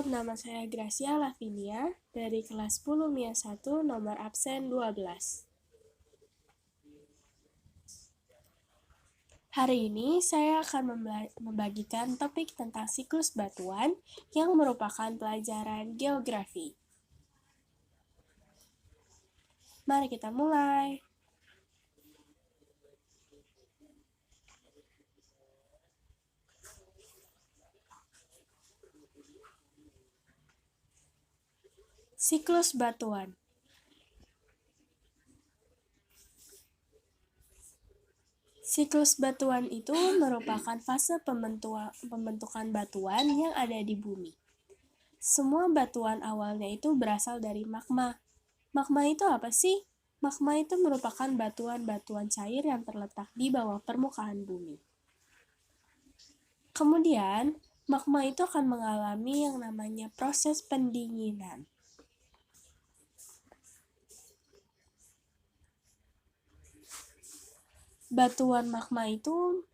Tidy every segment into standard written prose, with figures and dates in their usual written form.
nama saya Gracia Lavinia dari kelas 10 MIA 1 nomor absen 12. Hari ini saya akan membagikan topik tentang siklus batuan yang merupakan pelajaran geografi. Mari kita mulai. Siklus batuan. Siklus batuan itu merupakan fase pembentukan batuan yang ada di bumi. Semua batuan awalnya itu berasal dari magma. Magma itu apa sih? Magma itu merupakan batuan-batuan cair yang terletak di bawah permukaan bumi. Kemudian, magma itu akan mengalami yang namanya proses pendinginan. Batuan magma itu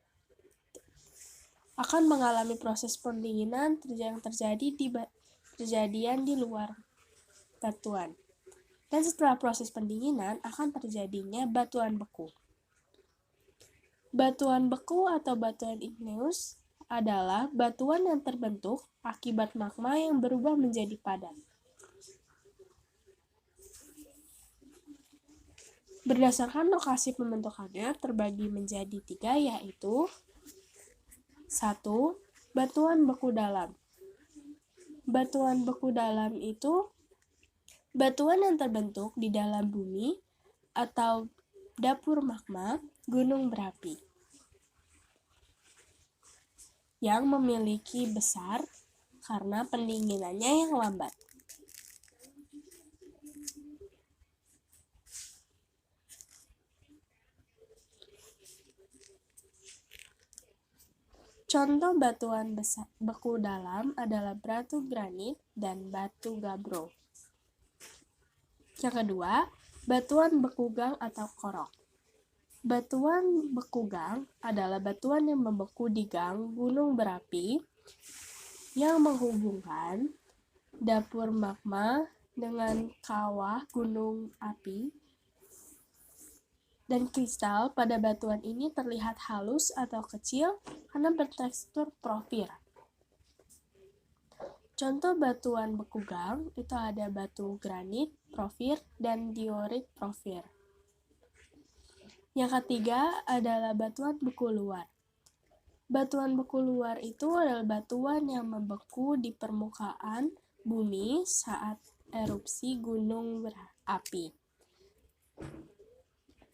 akan mengalami proses pendinginan yang terjadian di luar batuan. Dan setelah proses pendinginan akan terjadinya batuan beku. Batuan beku atau batuan igneous adalah batuan yang terbentuk akibat magma yang berubah menjadi padat. Berdasarkan lokasi pembentukannya terbagi menjadi 3, yaitu 1. Batuan beku dalam. Batuan beku dalam itu batuan yang terbentuk di dalam bumi atau dapur magma gunung berapi yang memiliki besar karena pendinginannya yang lambat. Contoh batuan beku dalam adalah batu granit dan batu gabbro. Yang kedua, batuan beku gang atau korok. Batuan beku gang adalah batuan yang membeku di gang gunung berapi yang menghubungkan dapur magma dengan kawah gunung api. Dan kristal pada batuan ini terlihat halus atau kecil karena bertekstur porfir. Contoh batuan beku gang itu ada batu granit porfir dan diorit porfir. Yang ketiga adalah batuan beku luar. Batuan beku luar itu adalah batuan yang membeku di permukaan bumi saat erupsi gunung berapi.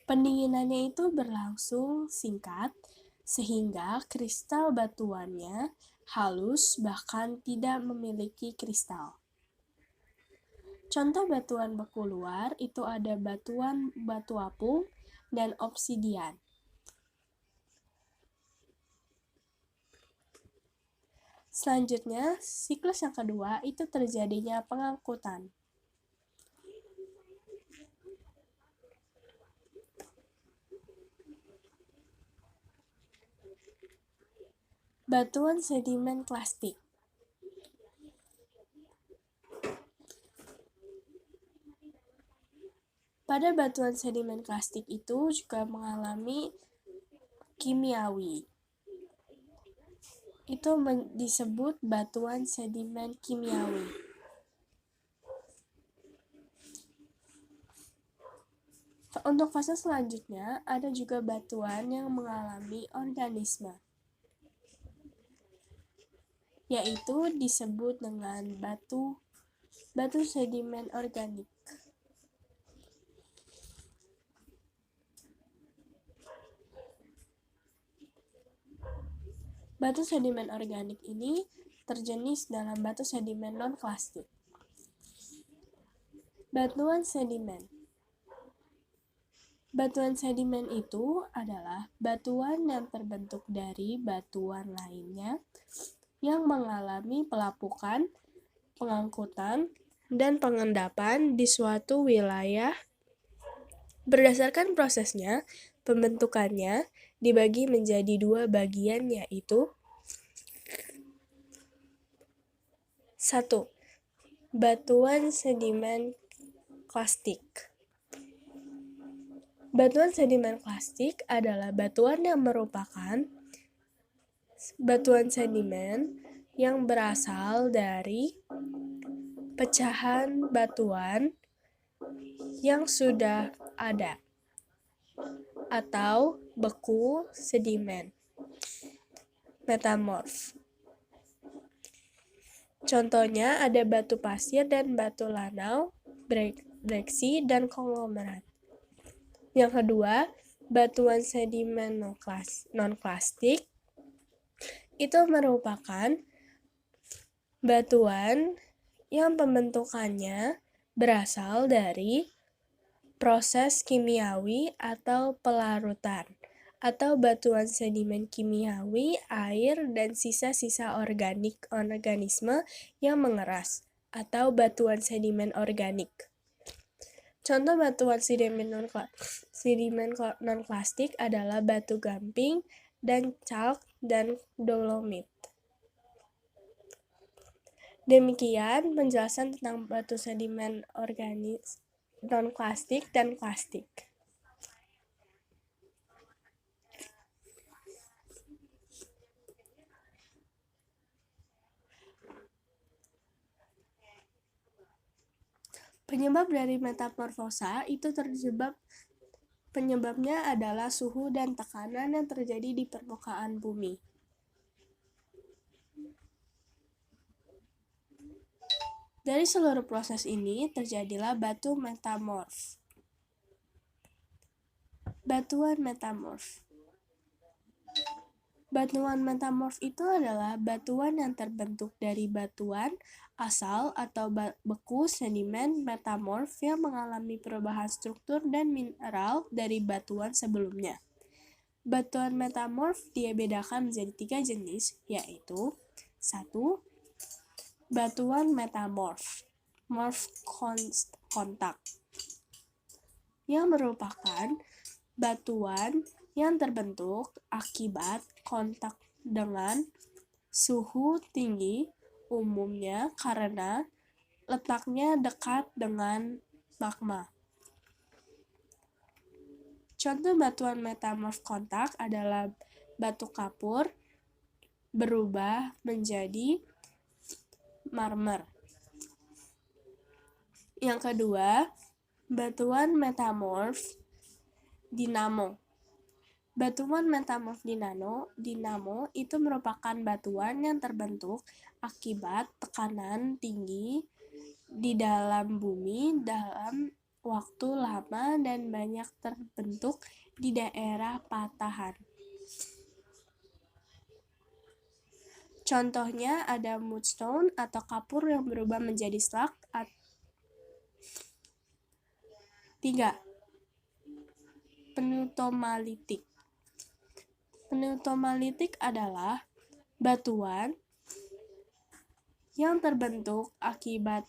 Pendinginannya itu berlangsung singkat, sehingga kristal batuannya halus bahkan tidak memiliki kristal. Contoh batuan beku luar itu ada batuan batu apung dan obsidian. Selanjutnya, siklus yang kedua itu terjadinya pengangkutan. Batuan sedimen klastik. Pada batuan sedimen klastik itu juga mengalami kimiawi. Itu disebut batuan sedimen kimiawi. Untuk fase selanjutnya, ada juga batuan yang mengalami organisme, yaitu disebut dengan batu sedimen organik. Batu sedimen organik ini terjenis dalam batu sedimen non-klastik. Batuan sedimen. Batuan sedimen itu adalah batuan yang terbentuk dari batuan lainnya yang mengalami pelapukan, pengangkutan, dan pengendapan di suatu wilayah. Berdasarkan prosesnya, pembentukannya dibagi menjadi 2 bagian, yaitu 1. Batuan sedimen klastik. Batuan sedimen klastik adalah batuan yang merupakan batuan sedimen yang berasal dari pecahan batuan yang sudah ada atau beku sedimen metamorf. Contohnya ada batu pasir dan batu lanau, breksi, dan konglomerat. Yang kedua, batuan sedimen non-klastik itu merupakan batuan yang pembentukannya berasal dari proses kimiawi atau pelarutan, atau batuan sedimen kimiawi, air, dan sisa-sisa organisme yang mengeras, atau batuan sedimen organik. Contoh batuan sedimen non-klastik adalah batu gamping dan chalk dan dolomit. Demikian penjelasan tentang batu sedimen organik, non-klastik, dan plastik. Penyebab dari metamorfosa itu penyebabnya adalah suhu dan tekanan yang terjadi di permukaan bumi. Dari seluruh proses ini terjadilah batu metamorf. Batuan metamorf. Batuan metamorf itu adalah batuan yang terbentuk dari batuan asal atau beku sedimen metamorf yang mengalami perubahan struktur dan mineral dari batuan sebelumnya. Batuan metamorf dibedakan menjadi 3 jenis, yaitu 1. Batuan metamorf, morph kontak, yang merupakan batuan yang terbentuk akibat kontak dengan suhu tinggi, umumnya karena letaknya dekat dengan magma. Contoh batuan metamorf kontak adalah batu kapur berubah menjadi marmer. Yang kedua, batuan metamorf dinamo. Batuan metamorf dinamo itu merupakan batuan yang terbentuk akibat tekanan tinggi di dalam bumi dalam waktu lama dan banyak terbentuk di daerah patahan. Contohnya ada mudstone atau kapur yang berubah menjadi slag. 3. Pneutomalitik. Pneutomalitik adalah batuan yang terbentuk akibat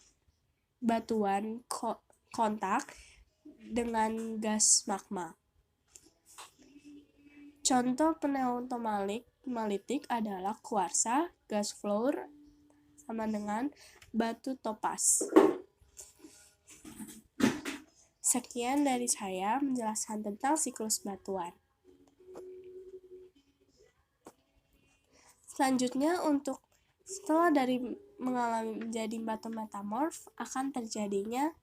batuan kontak dengan gas magma. Contoh pneutomalitik adalah kuarsa, gas fluor, sama dengan batu topas. Sekian dari saya menjelaskan tentang siklus batuan. Selanjutnya, setelah dari mengalami menjadi batu metamorf, akan terjadinya